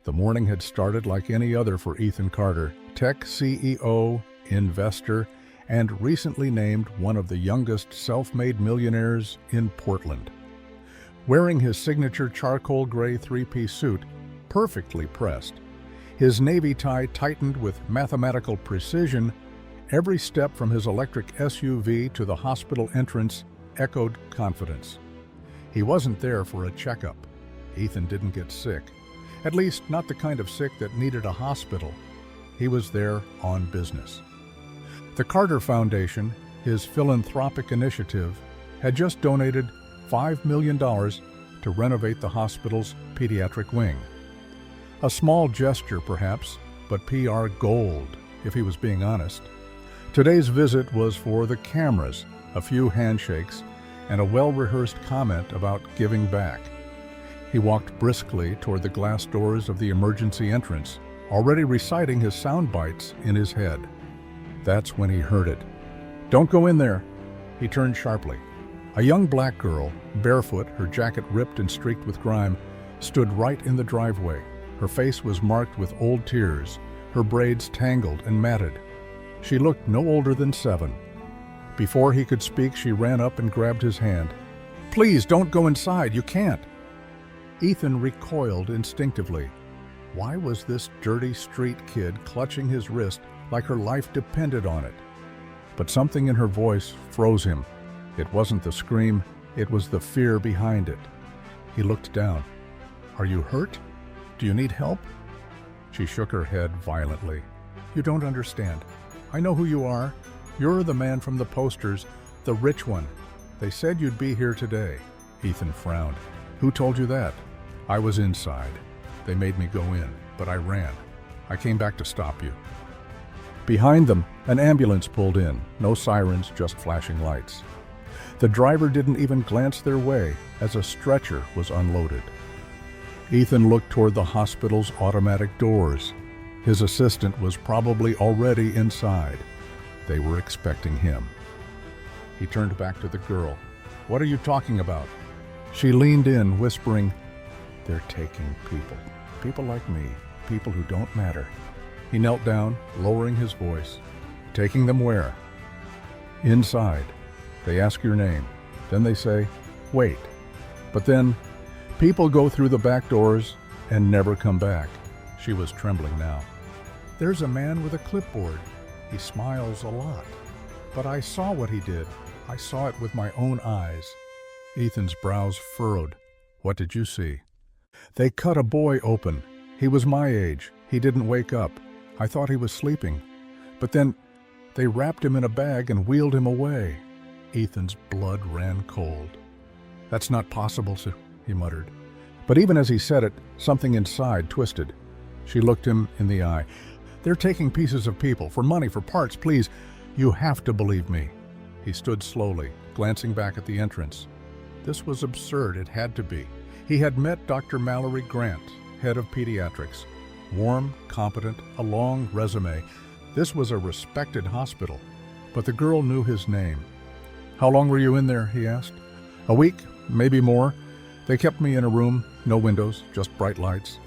The morning had started like any other for Ethan Carter, tech CEO, investor, and recently named one of the youngest self-made millionaires in Portland. Wearing his signature charcoal gray three-piece suit, perfectly pressed, his navy tie tightened with mathematical precision, every step from his electric SUV to the hospital entrance echoed confidence. He wasn't there for a checkup. Ethan didn't get sick. At least, not the kind of sick that needed a hospital. He was there on business. The Carter Foundation, his philanthropic initiative, had just donated $5 million to renovate the hospital's pediatric wing. A small gesture, perhaps, but PR gold, if he was being honest. Today's visit was for the cameras, a few handshakes, and a well-rehearsed comment about giving back. He walked briskly toward the glass doors of the emergency entrance, already reciting his sound bites in his head. That's when he heard it. "Don't go in there!" He turned sharply. A young black girl, barefoot, her jacket ripped and streaked with grime, stood right in the driveway. Her face was marked with old tears, her braids tangled and matted. She looked no older than 7. Before he could speak, she ran up and grabbed his hand. "Please, don't go inside, you can't!" Ethan recoiled instinctively. Why was this dirty street kid clutching his wrist like her life depended on it? But something in her voice froze him. It wasn't the scream, it was the fear behind it. He looked down. "Are you hurt? Do you need help?" She shook her head violently. "You don't understand. I know who you are. You're the man from the posters, the rich one. They said you'd be here today." Ethan frowned. "Who told you that?" "I was inside. They made me go in, but I ran. I came back to stop you." Behind them, an ambulance pulled in. No sirens, just flashing lights. The driver didn't even glance their way as a stretcher was unloaded. Ethan looked toward the hospital's automatic doors. His assistant was probably already inside. They were expecting him. He turned back to the girl. "What are you talking about?" She leaned in, whispering, "They're taking people. People like me. People who don't matter." He knelt down, lowering his voice. "Taking them where?" "Inside. They ask your name. Then they say, 'Wait.' But then, people go through the back doors and never come back." She was trembling now. "There's a man with a clipboard. He smiles a lot. But I saw what he did. I saw it with my own eyes." Ethan's brows furrowed. "What did you see?" "They cut a boy open. He was my age. He didn't wake up. I thought he was sleeping. But then they wrapped him in a bag and wheeled him away." Ethan's blood ran cold. "That's not possible, sir," he muttered. But even as he said it, something inside twisted. She looked him in the eye. "They're taking pieces of people, for money, for parts, please. You have to believe me." He stood slowly, glancing back at the entrance. This was absurd, it had to be. He had met Dr. Mallory Grant, head of pediatrics. Warm, competent, a long resume. This was a respected hospital. But the girl knew his name. "How long were you in there?" he asked. "A week, maybe more. They kept me in a room, no windows, just bright lights.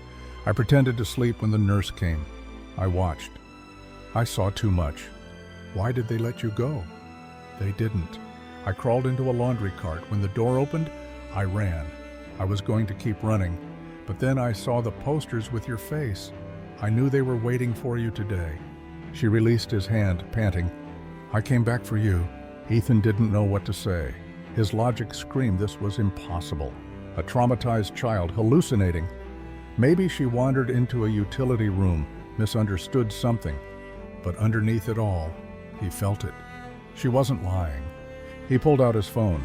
I pretended to sleep when the nurse came. I watched. I saw too much." "Why did they let you go?" "They didn't. I crawled into a laundry cart. When the door opened, I ran. I was going to keep running, but then I saw the posters with your face. I knew they were waiting for you today." She released his hand, panting. "I came back for you." Ethan didn't know what to say. His logic screamed this was impossible. A traumatized child hallucinating. Maybe she wandered into a utility room, misunderstood something. But underneath it all, he felt it. She wasn't lying. He pulled out his phone.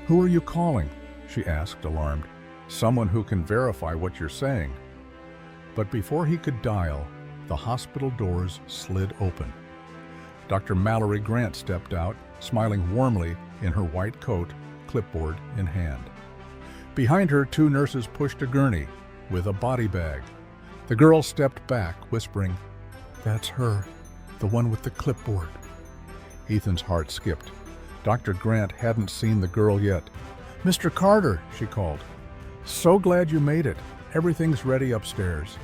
"Who are you calling?" she asked, alarmed. "Someone who can verify what you're saying." But before he could dial, the hospital doors slid open. Dr. Mallory Grant stepped out, smiling warmly in her white coat, clipboard in hand. Behind her, 2 nurses pushed a gurney with a body bag. The girl stepped back, whispering, "That's her, the one with the clipboard." Ethan's heart skipped. Dr. Grant hadn't seen the girl yet. "Mr. Carter," she called. "So glad you made it. Everything's ready upstairs."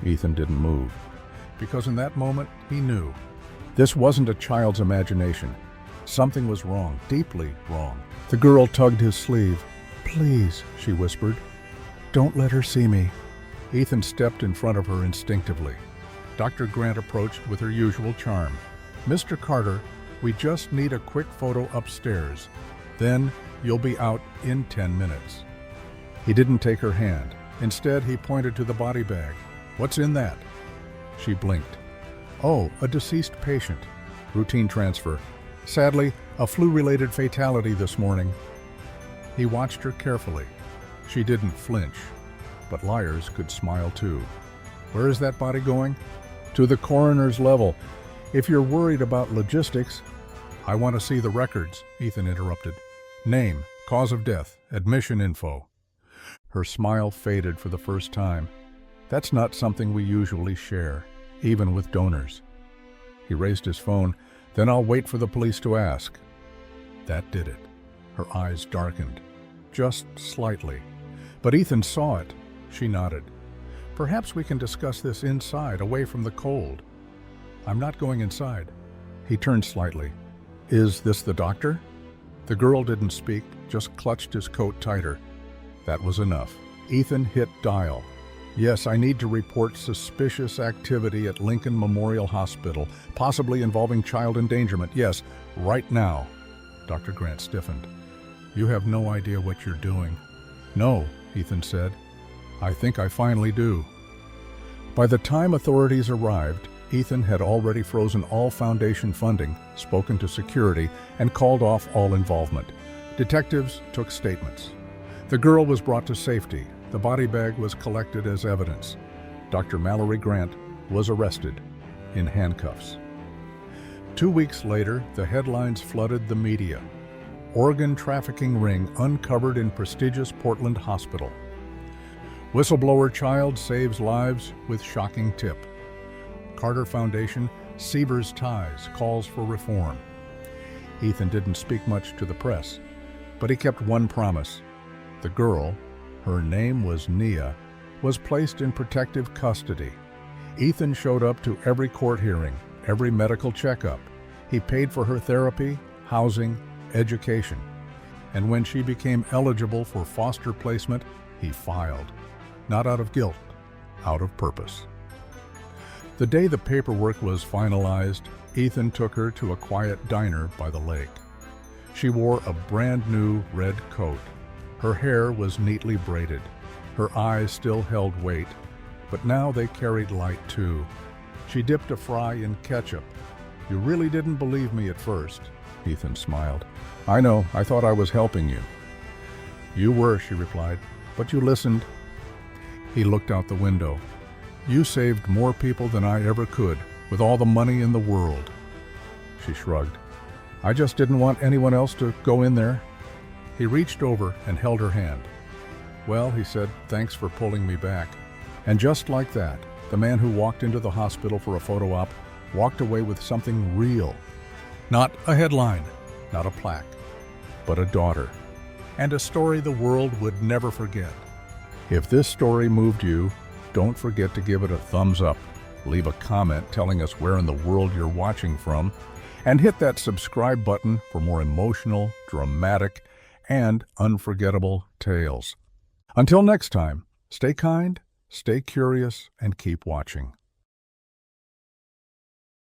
Ethan didn't move, because in that moment he knew. This wasn't a child's imagination. Something was wrong, deeply wrong. The girl tugged his sleeve. "Please," she whispered, "don't let her see me." Ethan stepped in front of her instinctively. Dr. Grant approached with her usual charm. "Mr. Carter, we just need a quick photo upstairs. Then you'll be out in 10 minutes. He didn't take her hand. Instead, he pointed to the body bag. "What's in that?" She blinked. "Oh, a deceased patient. Routine transfer. Sadly, a flu-related fatality this morning." He watched her carefully. She didn't flinch, but liars could smile too. "Where is that body going?" "To the coroner's level. If you're worried about logistics—" "I want to see the records," Ethan interrupted. "Name, cause of death, admission info." Her smile faded for the first time. "That's not something we usually share, even with donors." He raised his phone. "Then I'll wait for the police to ask." That did it. Her eyes darkened, just slightly. But Ethan saw it. She nodded. "Perhaps we can discuss this inside, away from the cold." "I'm not going inside." He turned slightly. "Is this the doctor?" The girl didn't speak, just clutched his coat tighter. That was enough. Ethan hit dial. "Yes, I need to report suspicious activity at Lincoln Memorial Hospital, possibly involving child endangerment. Yes, right now." Dr. Grant stiffened. "You have no idea what you're doing." "No," Ethan said. "I think I finally do." By the time authorities arrived, Ethan had already frozen all foundation funding, spoken to security, and called off all involvement. Detectives took statements. The girl was brought to safety. The body bag was collected as evidence. Dr. Mallory Grant was arrested in handcuffs. 2 weeks later, the headlines flooded the media. Organ trafficking ring uncovered in prestigious Portland hospital. Whistleblower child saves lives with shocking tip. Carter Foundation severs ties, calls for reform. Ethan didn't speak much to the press, but he kept one promise. The girl, her name was Nia, was placed in protective custody. Ethan showed up to every court hearing, every medical checkup. He paid for her therapy, housing, education. And when she became eligible for foster placement, he filed. Not out of guilt, out of purpose. The day the paperwork was finalized, Ethan took her to a quiet diner by the lake. She wore a brand new red coat. Her hair was neatly braided. Her eyes still held weight, but now they carried light too. She dipped a fry in ketchup. "You really didn't believe me at first," Ethan smiled. "I know, I thought I was helping you." "You were," she replied, "but you listened." He looked out the window. "You saved more people than I ever could, with all the money in the world." She shrugged. "I just didn't want anyone else to go in there." He reached over and held her hand. "Well," he said, "thanks for pulling me back." And just like that, the man who walked into the hospital for a photo op walked away with something real. Not a headline, not a plaque, but a daughter. And a story the world would never forget. If this story moved you, don't forget to give it a thumbs up, leave a comment telling us where in the world you're watching from, and hit that subscribe button for more emotional, dramatic, and unforgettable tales. Until next time, stay kind, stay curious, and keep watching.